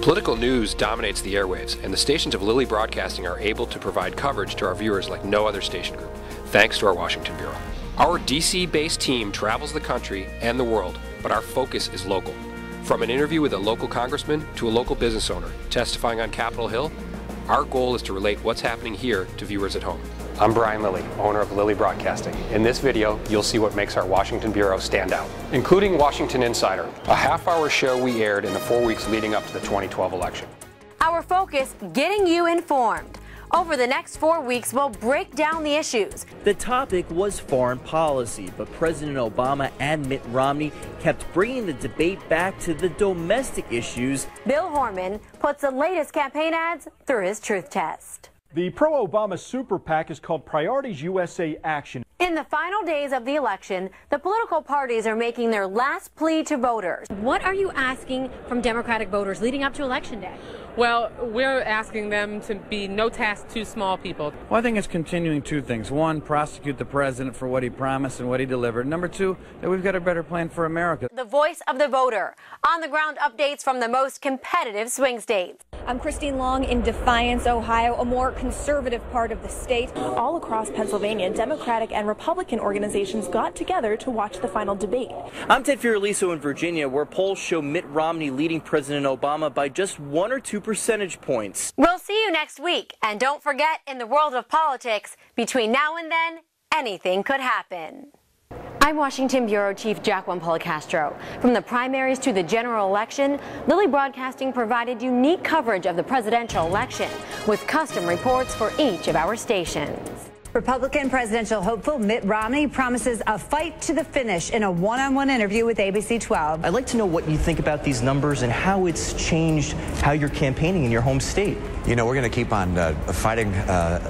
Political news dominates the airwaves, and the stations of Lilly Broadcasting are able to provide coverage to our viewers like no other station group, thanks to our Washington Bureau. Our DC-based team travels the country and the world, but our focus is local. From an interview with a local congressman to a local business owner testifying on Capitol Hill, our goal is to relate what's happening here to viewers at home. I'm Brian Lilly, owner of Lilly Broadcasting. In this video, you'll see what makes our Washington Bureau stand out, including Washington Insider, a half-hour show we aired in the 4 weeks leading up to the 2012 election. Our focus, getting you informed. Over the next 4 weeks, we'll break down the issues. The topic was foreign policy, but President Obama and Mitt Romney kept bringing the debate back to the domestic issues. Bill Horman puts the latest campaign ads through his truth test. The pro-Obama super PAC is called Priorities USA Action. In the final days of the election, the political parties are making their last plea to voters. What are you asking from Democratic voters leading up to Election Day? Well, we're asking them to be no task too small people. Well, I think it's continuing two things. One, prosecute the president for what he promised and what he delivered. Number two, that we've got a better plan for America. The voice of the voter. On-the-ground updates from the most competitive swing states. I'm Christine Long in Defiance, Ohio, a more conservative part of the state. All across Pennsylvania, Democratic and Republican organizations got together to watch the final debate. I'm Ted Fioraliso in Virginia, where polls show Mitt Romney leading President Obama by just 1 or 2 percentage points. We'll see you next week. And don't forget, in the world of politics, between now and then, anything could happen. I'm Washington Bureau Chief Jacqueline Policastro. From the primaries to the general election, Lilly Broadcasting provided unique coverage of the presidential election with custom reports for each of our stations. Republican presidential hopeful Mitt Romney promises a fight to the finish in a one-on-one interview with ABC 12. I'd like to know what you think about these numbers and how it's changed how you're campaigning in your home state. You know, we're going to keep on fighting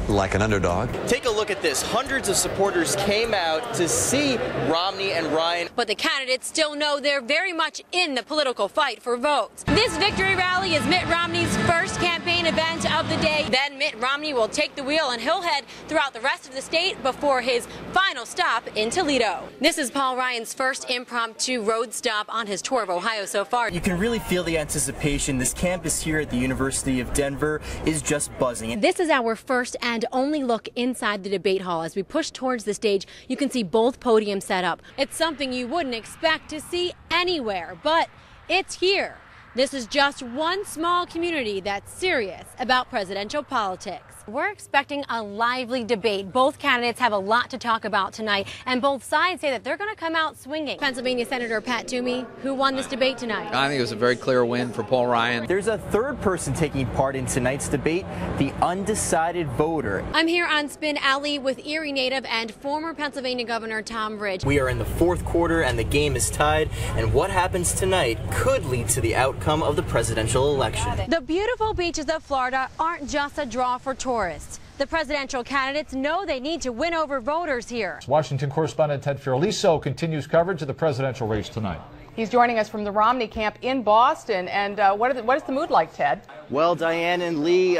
like an underdog. Take a look at this. Hundreds of supporters came out to see Romney and Ryan. But the candidates still know they're very much in the political fight for votes. This victory rally is Mitt Romney's first campaign event of the day. Then Mitt Romney will take the wheel and he'll head throughout the rest of the state before his final stop in Toledo. This is Paul Ryan's first impromptu road stop on his tour of Ohio so far. You can really feel the anticipation. This campus here at the University of Denver is just buzzing. This is our first and only look inside the debate hall. As we push towards the stage, you can see both podiums set up. It's something you wouldn't expect to see anywhere, but it's here. This is just one small community that's serious about presidential politics. We're expecting a lively debate. Both candidates have a lot to talk about tonight, and both sides say that they're going to come out swinging. Pennsylvania Senator Pat Toomey, who won this debate tonight? I think it was a very clear win for Paul Ryan. There's a third person taking part in tonight's debate, the undecided voter. I'm here on Spin Alley with Erie native and former Pennsylvania Governor Tom Ridge. We are in the fourth quarter and the game is tied, and what happens tonight could lead to the outcome of the presidential election. The beautiful beaches of Florida aren't just a draw for tourists. The presidential candidates know they need to win over voters here. Washington correspondent Ted Fioraliso continues coverage of the presidential race tonight. He's joining us from the Romney camp in Boston. And what is the mood like, Ted? Well, Diane and Lee,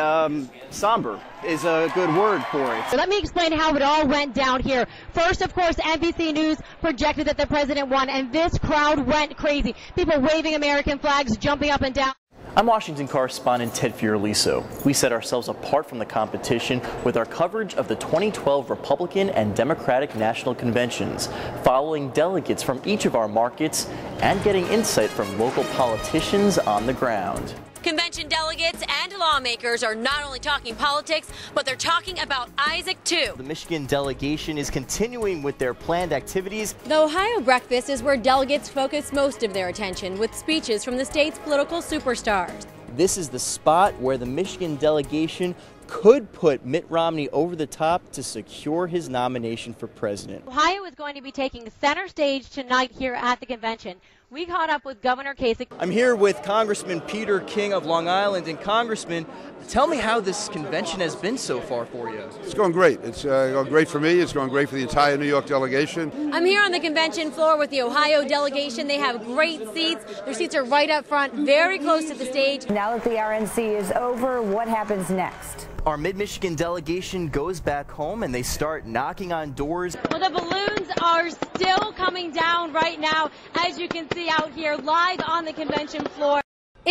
somber is a good word for it. So let me explain how it all went down here. First, of course, NBC News projected that the president won, and this crowd went crazy. People waving American flags, jumping up and down. I'm Washington correspondent Ted Fioraliso. We set ourselves apart from the competition with our coverage of the 2012 Republican and Democratic National Conventions, following delegates from each of our markets and getting insight from local politicians on the ground. Convention delegates and lawmakers are not only talking politics, but they're talking about Isaac, too. The Michigan delegation is continuing with their planned activities. The Ohio breakfast is where delegates focus most of their attention, with speeches from the state's political superstars. This is the spot where the Michigan delegation could put Mitt Romney over the top to secure his nomination for president. Ohio is going to be taking center stage tonight here at the convention. We caught up with Governor Kasich. I'm here with Congressman Peter King of Long Island. And Congressman, tell me how this convention has been so far for you. It's going great. It's going great for me. It's going great for the entire New York delegation. I'm here on the convention floor with the Ohio delegation. They have great seats. Their seats are right up front, very close to the stage. Now that the RNC is over, what happens next? Our Mid-Michigan delegation goes back home and they start knocking on doors. Well, the balloons are still coming down right now, as you can see out here live on the convention floor.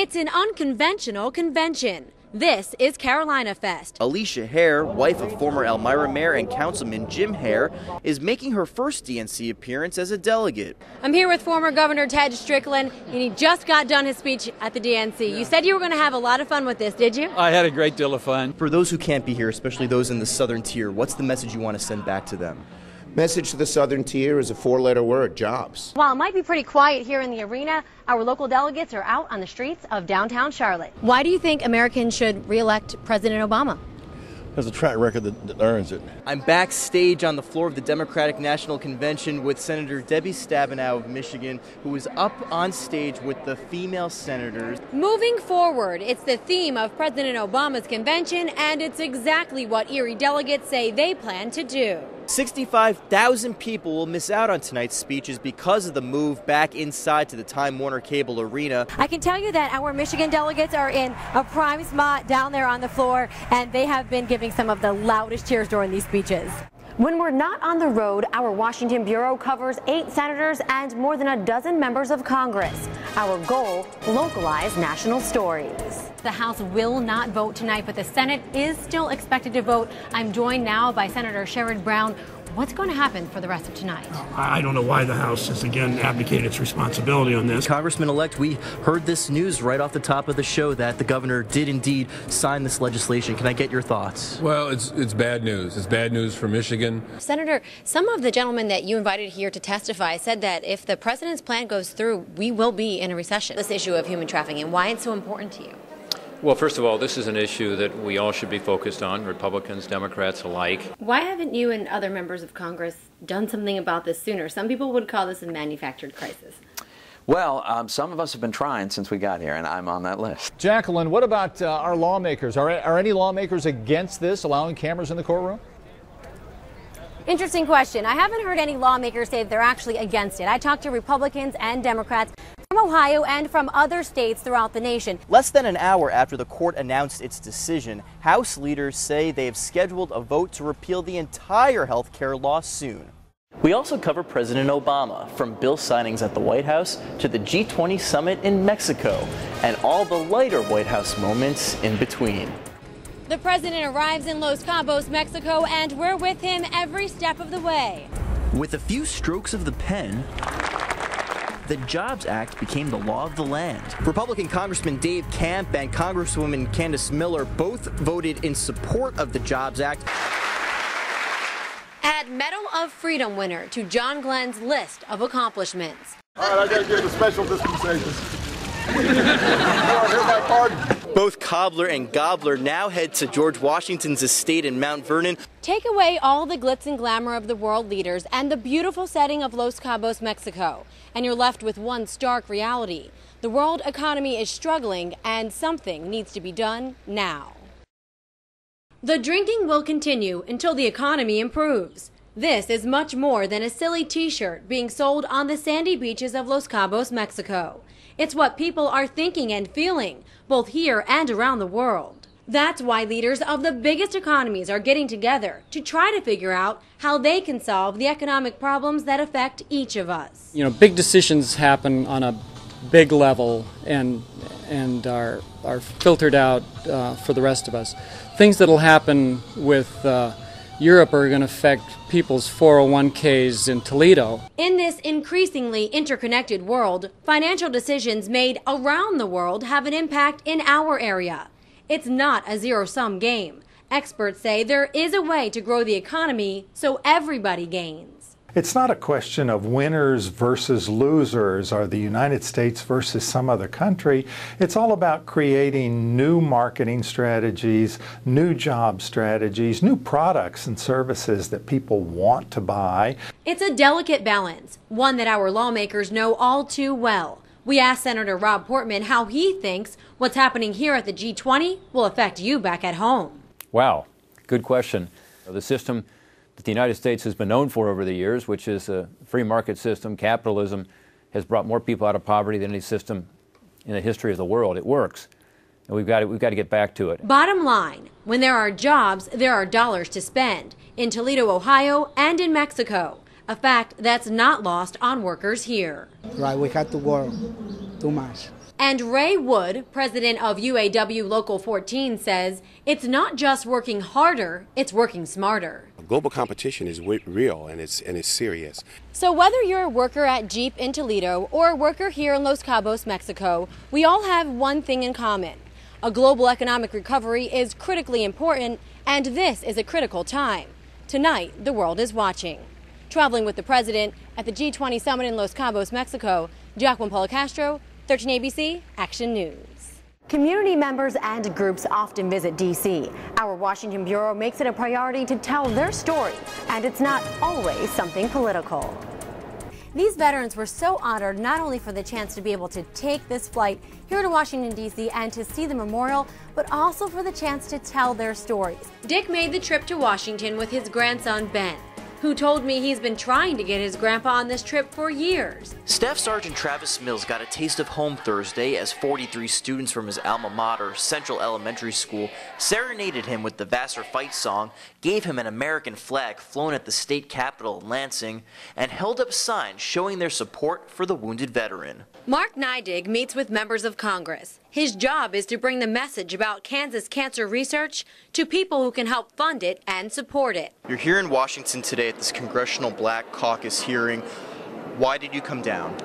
It's an unconventional convention. This is Carolina Fest. Alicia Hare, wife of former Elmira Mayor and Councilman Jim Hare, is making her first DNC appearance as a delegate. I'm here with former Governor Ted Strickland, and he just got done his speech at the DNC. You said you were going to have a lot of fun with this, did you? I had a great deal of fun. For those who can't be here, especially those in the southern tier, what's the message you want to send back to them? Message to the southern tier is a four-letter word: jobs. While it might be pretty quiet here in the arena, our local delegates are out on the streets of downtown Charlotte. Why do you think Americans should re-elect President Obama? There's a track record that earns it. I'm backstage on the floor of the Democratic National Convention with Senator Debbie Stabenow of Michigan, who is up on stage with the female senators. Moving forward, it's the theme of President Obama's convention, and it's exactly what Erie delegates say they plan to do. 65,000 people will miss out on tonight's speeches because of the move back inside to the Time Warner Cable Arena. I can tell you that our Michigan delegates are in a prime spot down there on the floor, and they have been giving some of the loudest cheers during these speeches. When we're not on the road, our Washington bureau covers 8 senators and more than a dozen members of Congress. Our goal, localize national stories. The House will not vote tonight, but the Senate is still expected to vote. I'm joined now by Senator Sherrod Brown. What's going to happen for the rest of tonight? I don't know why the House has again abdicated its responsibility on this. Congressman-elect, we heard this news right off the top of the show that the governor did indeed sign this legislation. Can I get your thoughts? Well, it's bad news. It's bad news for Michigan. Senator, some of the gentlemen that you invited here to testify said that if the president's plan goes through, we will be in a recession. This issue of human trafficking, why it's so important to you? Well, first of all, this is an issue that we all should be focused on, Republicans, Democrats alike. Why haven't you and other members of Congress done something about this sooner? Some people would call this a manufactured crisis. Well, some of us have been trying since we got here, and I'm on that list. Jacqueline, what about our lawmakers? Are any lawmakers against this, allowing cameras in the courtroom? Interesting question. I haven't heard any lawmakers say that they're actually against it. I talked to Republicans and Democrats from Ohio and from other states throughout the nation. Less than an hour after the court announced its decision, House leaders say they have scheduled a vote to repeal the entire health care law soon. We also cover President Obama, from bill signings at the White House to the G20 summit in Mexico, and all the lighter White House moments in between. The president arrives in Los Cabos, Mexico, and we're with him every step of the way. With a few strokes of the pen, the Jobs Act became the law of the land. Republican Congressman Dave Camp and Congresswoman Candace Miller both voted in support of the Jobs Act. Add Medal of Freedom winner to John Glenn's list of accomplishments. All right, I got to give the special dispensations. Here's my pardon. Both Cobbler and Gobbler now head to George Washington's estate in Mount Vernon. Take away all the glitz and glamour of the world leaders and the beautiful setting of Los Cabos, Mexico, and you're left with one stark reality. The world economy is struggling, and something needs to be done now. The drinking will continue until the economy improves. This is much more than a silly t-shirt being sold on the sandy beaches of Los Cabos, Mexico. It's what people are thinking and feeling, both here and around the world. That's why leaders of the biggest economies are getting together to try to figure out how they can solve the economic problems that affect each of us. You know, big decisions happen on a big level and are filtered out for the rest of us. Things that'll happen with Europe are going to affect people's 401ks in Toledo. In this increasingly interconnected world, financial decisions made around the world have an impact in our area. It's not a zero-sum game. Experts say there is a way to grow the economy so everybody gains. It's not a question of winners versus losers or the United States versus some other country. It's all about creating new marketing strategies, new job strategies, new products and services that people want to buy. It's a delicate balance, one that our lawmakers know all too well. We asked Senator Rob Portman how he thinks what's happening here at the G20 will affect you back at home. Wow, good question. The system that the United States has been known for over the years, which is a free market system, capitalism, has brought more people out of poverty than any system in the history of the world. It works, and we've got to get back to it. Bottom line, when there are jobs, there are dollars to spend in Toledo, Ohio, and in Mexico. A fact that's not lost on workers here. Right, we have to work too much. And Ray Wood, president of UAW Local 14, says it's not just working harder, it's working smarter. Global competition is real and it's serious. So whether you're a worker at Jeep in Toledo or a worker here in Los Cabos, Mexico, we all have one thing in common. A global economic recovery is critically important, and this is a critical time. Tonight, the world is watching. Traveling with the president at the G20 summit in Los Cabos, Mexico, Jacqueline Policastro, 13 ABC Action News. Community members and groups often visit D.C. Our Washington Bureau makes it a priority to tell their story, and it's not always something political. These veterans were so honored not only for the chance to be able to take this flight here to Washington, D.C. and to see the memorial, but also for the chance to tell their stories. Dick made the trip to Washington with his grandson, Ben, who told me he's been trying to get his grandpa on this trip for years. Staff Sergeant Travis Mills got a taste of home Thursday as 43 students from his alma mater, Central Elementary School, serenaded him with the Vassar Fight song, gave him an American flag flown at the state capitol in Lansing, and held up signs showing their support for the wounded veteran. Mark Neidig meets with members of Congress. His job is to bring the message about Kansas cancer research to people who can help fund it and support it. You're here in Washington today at this Congressional Black Caucus hearing. Why did you come down?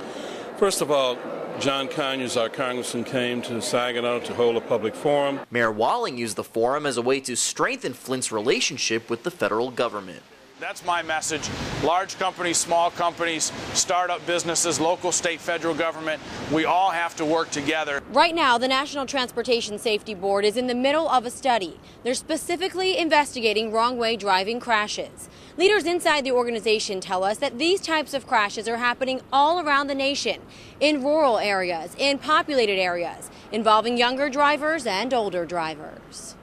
First of all, John Conyers, our congressman, came to Saginaw to hold a public forum. Mayor Walling used the forum as a way to strengthen Flint's relationship with the federal government. That's my message. Large companies, small companies, startup businesses, local, state, federal government, we all have to work together. Right now, the National Transportation Safety Board is in the middle of a study. They're specifically investigating wrong-way driving crashes. Leaders inside the organization tell us that these types of crashes are happening all around the nation, in rural areas, in populated areas, involving younger drivers and older drivers.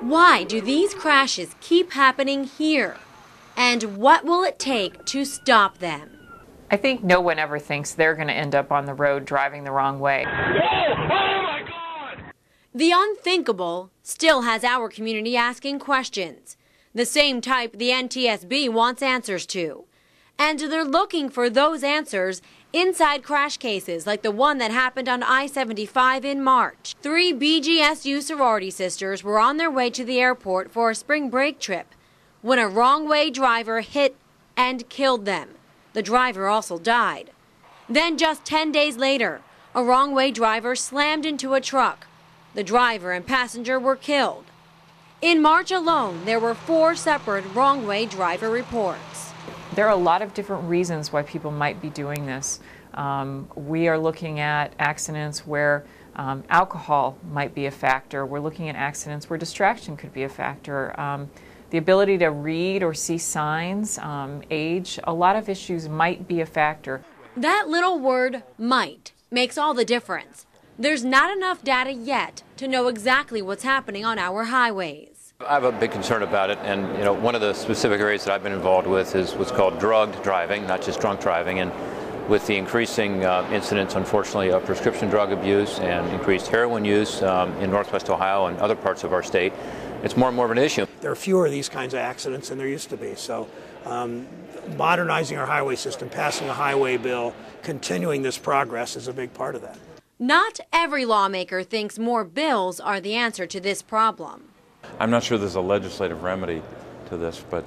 Why do these crashes keep happening here? And what will it take to stop them? I think no one ever thinks they're going to end up on the road driving the wrong way. Oh my God! The unthinkable still has our community asking questions, the same type the NTSB wants answers to. And they're looking for those answers inside crash cases like the one that happened on I-75 in March. 3 BGSU sorority sisters were on their way to the airport for a spring break trip when a wrong-way driver hit and killed them. The driver also died. Then just 10 days later, a wrong-way driver slammed into a truck. The driver and passenger were killed. In March alone, there were 4 separate wrong-way driver reports. There are a lot of different reasons why people might be doing this. We are looking at accidents where alcohol might be a factor. We're looking at accidents where distraction could be a factor. The ability to read or see signs, age, a lot of issues might be a factor. That little word, might, makes all the difference. There's not enough data yet to know exactly what's happening on our highways. I have a big concern about it, and one of the specific areas that I've been involved with is what's called drugged driving, not just drunk driving. And with the increasing incidence, unfortunately, of prescription drug abuse and increased heroin use in Northwest Ohio and other parts of our state, it's more and more of an issue. There are fewer of these kinds of accidents than there used to be. So modernizing our highway system, passing a highway bill, continuing this progress is a big part of that. Not every lawmaker thinks more bills are the answer to this problem. I'm not sure there's a legislative remedy to this, but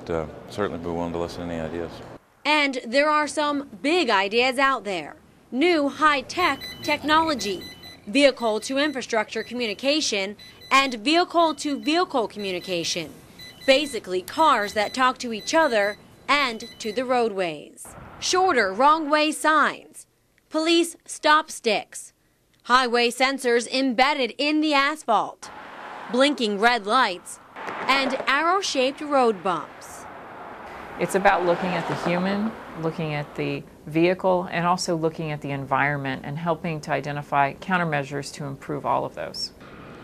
certainly be willing to listen to any ideas. And there are some big ideas out there. New high-tech technology, vehicle-to-infrastructure communication, and vehicle-to-vehicle communication. Basically cars that talk to each other and to the roadways. Shorter wrong-way signs, police stop sticks, highway sensors embedded in the asphalt, blinking red lights, and arrow-shaped road bumps. It's about looking at the human, looking at the vehicle, and also looking at the environment and helping to identify countermeasures to improve all of those.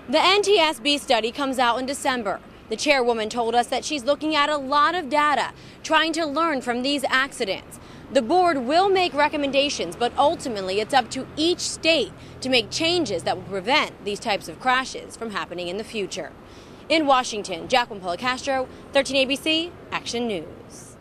The NTSB study comes out in December. The chairwoman told us that she's looking at a lot of data, trying to learn from these accidents. The board will make recommendations, but ultimately it's up to each state to make changes that will prevent these types of crashes from happening in the future. In Washington, Jacqueline Policastro, 13 ABC Action News.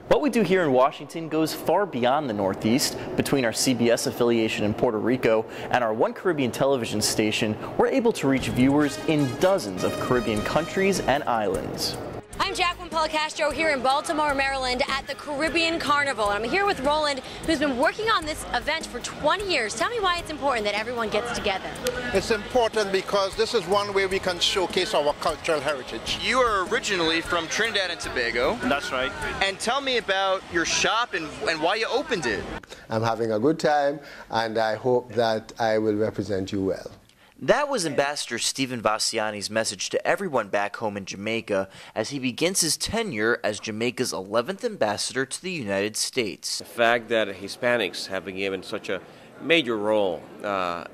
What we do here in Washington goes far beyond the Northeast. Between our CBS affiliation in Puerto Rico and our One Caribbean television station, we're able to reach viewers in dozens of Caribbean countries and islands. I'm Jacqueline Policastro here in Baltimore, Maryland at the Caribbean Carnival. I'm here with Roland, who's been working on this event for 20 years. Tell me why it's important that everyone gets together. It's important because this is one way we can showcase our cultural heritage. You are originally from Trinidad and Tobago. That's right. And tell me about your shop and why you opened it. I'm having a good time, and I hope that I will represent you well. That was Ambassador Stephen Vassiani's message to everyone back home in Jamaica as he begins his tenure as Jamaica's 11th ambassador to the United States. The fact that Hispanics have been given such a major role,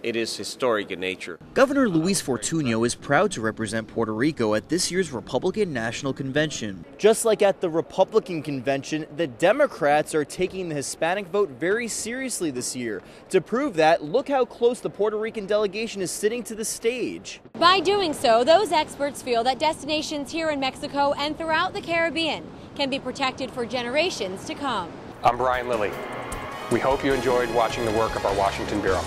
it is historic in nature. Governor Luis Fortunio is proud to represent Puerto Rico at this year's Republican National Convention. Just like at the Republican convention, the Democrats are taking the Hispanic vote very seriously this year. To prove that, look how close the Puerto Rican delegation is sitting to the stage. By doing so, those experts feel that destinations here in Mexico and throughout the Caribbean can be protected for generations to come. I'm Brian Lilly. We hope you enjoyed watching the work of our Washington Bureau.